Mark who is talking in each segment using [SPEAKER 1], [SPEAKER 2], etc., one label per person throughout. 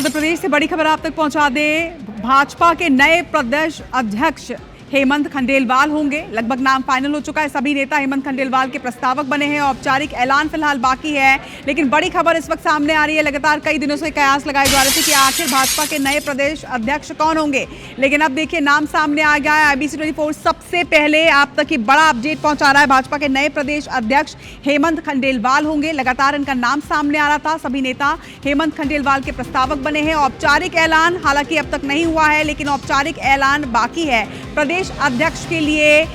[SPEAKER 1] मध्य प्रदेश से बड़ी खबर आप तक पहुंचा दे। भाजपा के नए प्रदेश अध्यक्ष हेमंत खंडेलवाल होंगे। लगभग नाम फाइनल हो चुका है। सभी नेता हेमंत खंडेलवाल के प्रस्तावक बने हैं। औपचारिक ऐलान फिलहाल बाकी है, लेकिन बड़ी खबर इस वक्त सामने आ रही है। लगातार कई दिनों से कयास लगाए जा रहे थे कि आखिर भाजपा के नए प्रदेश अध्यक्ष कौन होंगे, लेकिन अब देखिए नाम सामने आ गया है। IBC 24 सबसे पहले आप तक ये बड़ा अपडेट पहुंचा रहा है। भाजपा के नए प्रदेश अध्यक्ष हेमंत खंडेलवाल होंगे। लगातार इनका नाम सामने आ रहा था। सभी नेता हेमंत खंडेलवाल के प्रस्तावक बने हैं। औपचारिक ऐलान हालांकि अब तक नहीं हुआ है, लेकिन औपचारिक ऐलान बाकी है। प्रदेश अध्यक्ष के लिए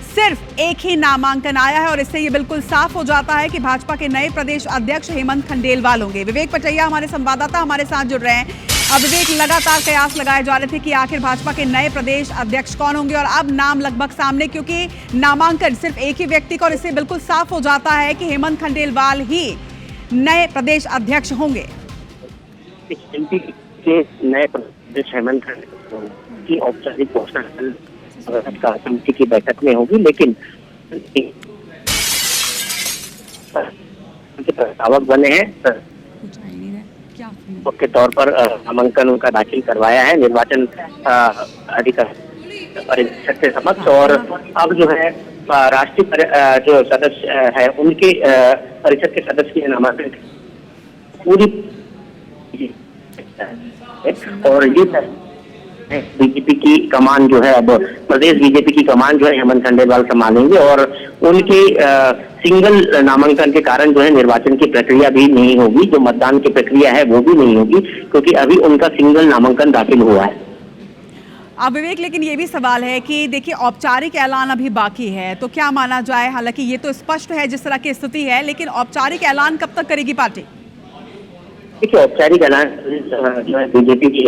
[SPEAKER 1] सिर्फ एक ही नामांकन आया है और इससे ये बिल्कुल साफ हो जाता है कि भाजपा के नए प्रदेश अध्यक्ष हेमंत खंडेलवाल होंगे। विवेक पटैया हमारे संवाददाता हमारे साथ जुड़ रहे हैं। अब विवेक, लगातार कयास लगाए जा रहे थे कि आखिर भाजपा के नए प्रदेश अध्यक्ष कौन होंगे और अब नाम लगभग सामने, क्योंकि नामांकन सिर्फ एक ही व्यक्ति का और इससे बिल्कुल साफ हो जाता है कि हेमंत खंडेलवाल ही नए प्रदेश अध्यक्ष होंगे।
[SPEAKER 2] एमपी के नए प्रदेश हेमंत खंडेलवाल की औपचारिक घोषणा समिति की बैठक में होगी, लेकिन प्रस्तावक बने हैं के तौर पर नामांकन उनका दाखिल करवाया है निर्वाचन अधिकारी परिषद के समक्ष। और अब जो है राष्ट्रीय जो सदस्य है उनके परिषद के सदस्य के नामांकन पूरी और ये बीजेपी की कमान जो है, अब प्रदेश बीजेपी की कमान जो है हेमंत खंडेलवाल संभालेंगे और उनके सिंगल नामांकन के कारण जो है निर्वाचन की प्रक्रिया भी नहीं होगी। जो मतदान की प्रक्रिया है वो भी नहीं होगी, क्योंकि अभी उनका सिंगल नामांकन दाखिल हुआ है।
[SPEAKER 1] अब विवेक, लेकिन ये भी सवाल है कि देखिए औपचारिक ऐलान अभी बाकी है, तो क्या माना जाए? हालांकि ये तो स्पष्ट है जिस तरह की स्थिति है, लेकिन औपचारिक ऐलान कब तक करेगी पार्टी?
[SPEAKER 2] देखिए औपचारिक ऐलान जो है बीजेपी की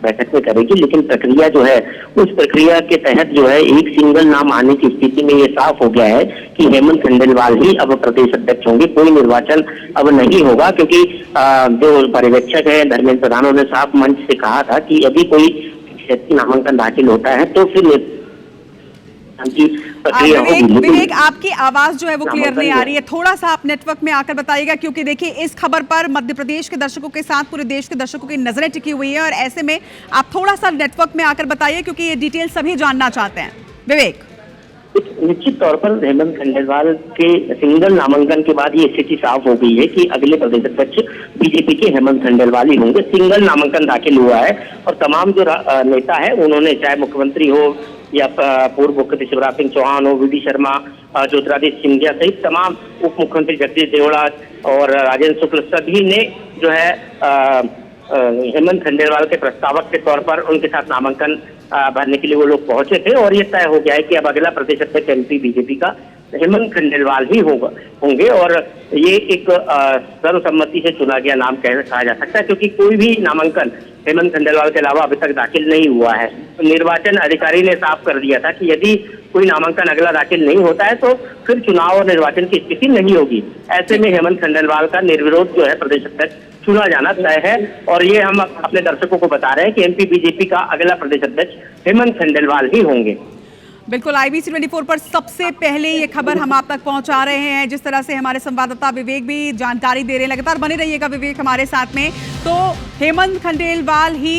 [SPEAKER 2] बैठक में करेगी, लेकिन प्रक्रिया जो है उस प्रक्रिया के तहत जो है एक सिंगल नाम आने की स्थिति में ये साफ हो गया है कि हेमंत खंडेलवाल ही अब प्रदेश अध्यक्ष होंगे। कोई निर्वाचन अब नहीं होगा, क्योंकि जो पर्यवेक्षक है धर्मेंद्र प्रधान उन्होंने साफ मंच से कहा था कि यदि कोई नामांकन दाखिल होता है तो फिर
[SPEAKER 1] विवेक, आपकी आवाज जो है वो क्लियर नहीं आ रही है। थोड़ा सा आप नेटवर्क में आकर बताइएगा, क्योंकि देखिए इस खबर पर मध्य प्रदेश के दर्शकों के साथ पूरे देश के दर्शकों की नजरें टिकी हुई है और ऐसे में आप थोड़ा सा नेटवर्क में आकर बताइए, क्योंकि ये डिटेल सभी जानना चाहते हैं। विवेक,
[SPEAKER 2] निश्चित तौर पर हेमंत खंडेलवाल के सिंगल नामांकन के बाद ये स्थिति साफ हो गई है कि अगले प्रदेश अध्यक्ष बीजेपी के हेमंत खंडेलवाल ही होंगे। सिंगल नामांकन दाखिल हुआ है और तमाम जो नेता है उन्होंने, चाहे मुख्यमंत्री हो या पूर्व मुख्यमंत्री शिवराज सिंह चौहान हो, VD शर्मा, ज्योतिरादित्य सिंधिया सहित तमाम उप मुख्यमंत्री जगदीश देवड़ा और राजेंद्र शुक्ल, सभी ने जो है हेमंत खंडेलवाल के प्रस्तावक के तौर पर उनके साथ नामांकन भरने के लिए वो लोग पहुंचे थे। और ये तय हो गया है कि अब अगला प्रदेश अध्यक्ष MP बीजेपी का हेमंत खंडेलवाल ही होंगे और ये एक सर्वसम्मति से चुना गया नाम कहा जा सकता है, क्योंकि कोई भी नामांकन हेमंत खंडेलवाल के अलावा अभी तक दाखिल नहीं हुआ है। तो निर्वाचन अधिकारी ने साफ कर दिया था कि यदि कोई नामांकन अगला दाखिल नहीं होता है तो फिर चुनाव और निर्वाचन की स्थिति नहीं होगी। ऐसे में हेमंत खंडेलवाल का निर्विरोध जो है प्रदेश अध्यक्ष चुना जाना तय है और ये हम अपने दर्शकों को बता रहे हैं कि MP बीजेपी का अगला प्रदेश अध्यक्ष हेमंत खंडेलवाल ही होंगे।
[SPEAKER 1] बिल्कुल, IBC 24 पर सबसे पहले ये खबर हम आप तक पहुंचा रहे हैं। जिस तरह से हमारे संवाददाता विवेक भी जानकारी दे रहे हैं, लगातार बने रहिएगा विवेक हमारे साथ में। तो हेमंत खंडेलवाल ही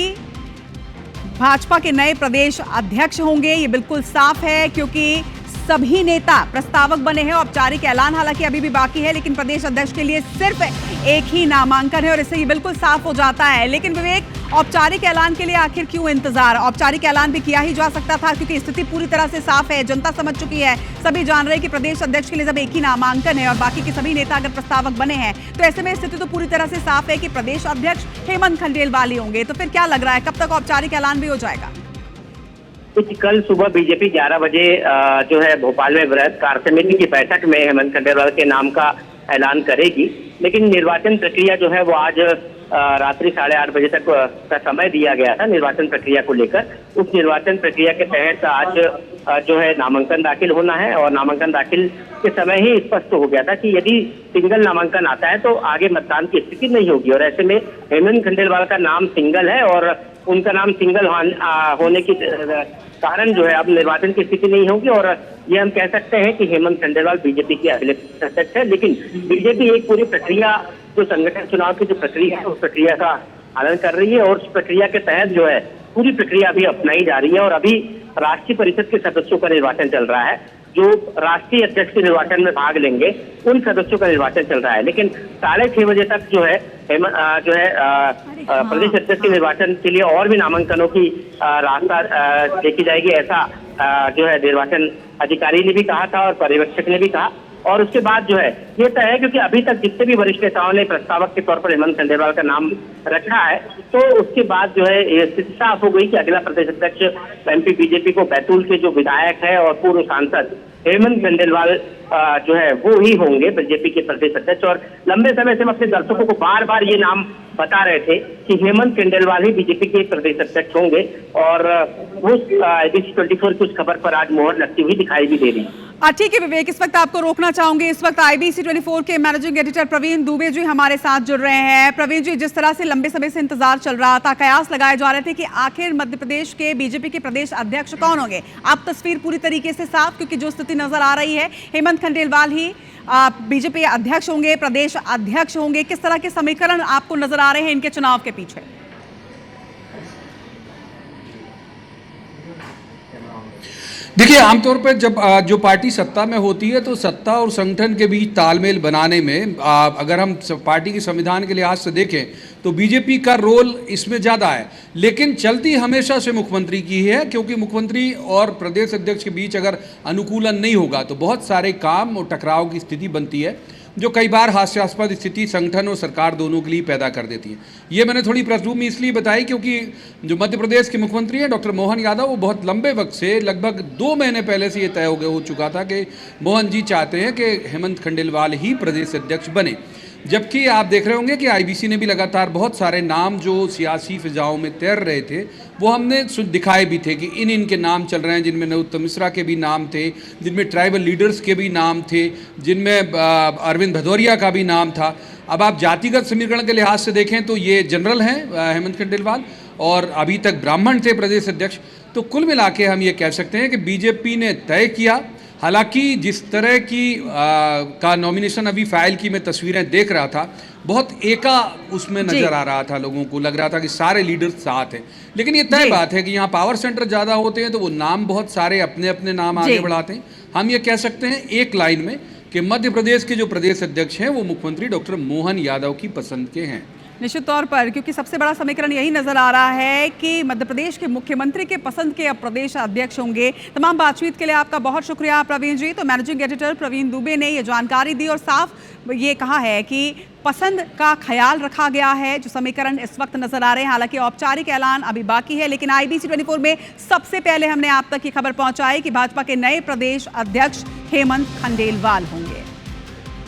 [SPEAKER 1] भाजपा के नए प्रदेश अध्यक्ष होंगे, ये बिल्कुल साफ है, क्योंकि सभी नेता प्रस्तावक बने हैं। औपचारिक ऐलान हालांकि अभी भी बाकी है, लेकिन प्रदेश अध्यक्ष के लिए सिर्फ एक ही नामांकन है और इससे ये बिल्कुल साफ हो जाता है। लेकिन विवेक, औपचारिक ऐलान के लिए आखिर क्यों इंतजार? औपचारिक ऐलान भी किया ही जा सकता था, क्योंकि स्थिति पूरी तरह से साफ है, जनता समझ चुकी है। सभी जान रहे हैं कि प्रदेश अध्यक्ष के लिए जब एक ही नामांकन है और बाकी के सभी नेता अगर प्रस्तावक बने हैं, तो ऐसे में स्थिति तो पूरी तरह से साफ है कि प्रदेश अध्यक्ष हेमंत खंडेलवाल ही होंगे। तो फिर क्या लग रहा है, कब तक औपचारिक ऐलान भी हो जाएगा?
[SPEAKER 2] कल सुबह बीजेपी 11 बजे जो है भोपाल में वृहद कार्य समिति की बैठक में हेमंत खंडेलवाल के नाम का ऐलान करेगी, लेकिन निर्वाचन प्रक्रिया जो है वो आज रात्रि 8:30 बजे तक का समय दिया गया था निर्वाचन प्रक्रिया को लेकर। उस निर्वाचन प्रक्रिया के तहत आज जो है नामांकन दाखिल होना है और नामांकन दाखिल के समय ही स्पष्ट हो गया था कि यदि सिंगल नामांकन आता है तो आगे मतदान की स्थिति नहीं होगी। और ऐसे में हेमंत खंडेलवाल का नाम सिंगल है और उनका नाम सिंगल होने की कारण जो है अब निर्वाचन की स्थिति नहीं होगी और ये हम कह सकते हैं कि हेमंत खंडेलवाल बीजेपी के अगले अध्यक्ष है। लेकिन बीजेपी एक पूरी प्रक्रिया जो संगठन चुनाव की जो प्रक्रिया है उस प्रक्रिया का पालन कर रही है और उस प्रक्रिया के तहत जो है पूरी प्रक्रिया अभी अपनाई जा रही है। और अभी राष्ट्रीय परिषद के सदस्यों का निर्वाचन चल रहा है, जो राष्ट्रीय अध्यक्ष के निर्वाचन में भाग लेंगे उन सदस्यों का निर्वाचन चल रहा है। लेकिन 6:30 बजे तक जो है प्रदेश अध्यक्ष के निर्वाचन के लिए और भी नामांकनों की रास्ता देखी जाएगी, ऐसा जो है निर्वाचन अधिकारी ने भी कहा था और पर्यवेक्षक ने भी कहा। और उसके बाद जो है ये तय है, क्योंकि अभी तक जितने भी वरिष्ठ नेताओं ने प्रस्तावक के तौर पर हेमंत खंडेलवाल का नाम रखा है, तो उसके बाद जो है ये स्थिति साफ हो गई कि अगला प्रदेश अध्यक्ष एमपी बीजेपी को बैतूल के जो विधायक है और पूर्व सांसद हेमंत खंडेलवाल जो है वो ही होंगे बीजेपी के प्रदेश अध्यक्ष। और लंबे समय से हम अपने दर्शकों को बार बार ये नाम बता रहे थे कि हेमंत खंडेलवाल ही बीजेपी के प्रदेश अध्यक्ष होंगे और उस ABC 24 की उस खबर पर आज मोहर लगती हुई दिखाई भी दे रही है।
[SPEAKER 1] ठीक है विवेक, इस वक्त आपको रोकना चाहूंगी। इस वक्त IBC 24 के मैनेजिंग एडिटर प्रवीण दुबे जी हमारे साथ जुड़ रहे हैं। प्रवीण जी, जिस तरह से लंबे समय से इंतजार चल रहा था, कयास लगाए जा रहे थे कि आखिर मध्य प्रदेश के बीजेपी के प्रदेश अध्यक्ष कौन होंगे, अब तस्वीर पूरी तरीके से साफ, क्योंकि जो स्थिति नजर आ रही है हेमंत खंडेलवाल ही बीजेपी अध्यक्ष होंगे, प्रदेश अध्यक्ष होंगे। किस तरह के समीकरण आपको नजर आ रहे हैं इनके चुनाव के पीछे?
[SPEAKER 3] देखिए, आमतौर पर जब जो पार्टी सत्ता में होती है तो सत्ता और संगठन के बीच तालमेल बनाने में अगर हम पार्टी के संविधान के लिहाज से देखें तो बीजेपी का रोल इसमें ज़्यादा है, लेकिन चलती हमेशा से मुख्यमंत्री की है, क्योंकि मुख्यमंत्री और प्रदेश अध्यक्ष के बीच अगर अनुकूलन नहीं होगा तो बहुत सारे काम और टकराव की स्थिति बनती है, जो कई बार हास्यास्पद स्थिति संगठन और सरकार दोनों के लिए पैदा कर देती है। ये मैंने थोड़ी पृष्ठभूमि इसलिए बताई क्योंकि जो मध्य प्रदेश के मुख्यमंत्री हैं डॉक्टर मोहन यादव, वो बहुत लंबे वक्त से, लगभग 2 महीने पहले से ये तय हो चुका था कि मोहन जी चाहते हैं कि हेमंत खंडेलवाल ही प्रदेश अध्यक्ष बने। जबकि आप देख रहे होंगे कि IBC ने भी लगातार बहुत सारे नाम जो सियासी फिजाओं में तैर रहे थे वो हमने दिखाए भी थे कि इनके नाम चल रहे हैं, जिनमें नरोत्तम मिश्रा के भी नाम थे, जिनमें ट्राइबल लीडर्स के भी नाम थे, जिनमें अरविंद भदौरिया का भी नाम था। अब आप जातिगत समीकरण के लिहाज से देखें तो ये जनरल हैं हेमंत खंडेलवाल, और अभी तक ब्राह्मण थे प्रदेश अध्यक्ष। तो कुल मिला के हम ये कह सकते हैं कि बीजेपी ने तय किया। हालांकि जिस तरह की का नॉमिनेशन अभी फाइल की मैं तस्वीरें देख रहा था, बहुत एका उसमें नजर आ रहा था, लोगों को लग रहा था कि सारे लीडर्स साथ हैं। लेकिन ये तय बात है कि यहाँ पावर सेंटर ज़्यादा होते हैं तो वो नाम बहुत सारे अपने अपने नाम आगे बढ़ाते हैं। हम ये कह सकते हैं एक लाइन में कि मध्य प्रदेश के जो प्रदेश अध्यक्ष हैं वो मुख्यमंत्री डॉक्टर मोहन यादव की पसंद के हैं।
[SPEAKER 1] निश्चित तौर पर, क्योंकि सबसे बड़ा समीकरण यही नजर आ रहा है कि मध्य प्रदेश के मुख्यमंत्री के पसंद के अब प्रदेश अध्यक्ष होंगे। तमाम बातचीत के लिए आपका बहुत शुक्रिया प्रवीण जी। तो मैनेजिंग एडिटर प्रवीण दुबे ने ये जानकारी दी और साफ ये कहा है कि पसंद का ख्याल रखा गया है। जो समीकरण इस वक्त नजर आ रहे हैं, हालांकि औपचारिक ऐलान अभी बाकी है, लेकिन IBC 24 में सबसे पहले हमने आप तक ये खबर पहुंचाई कि भाजपा के नए प्रदेश अध्यक्ष हेमंत खंडेलवाल होंगे।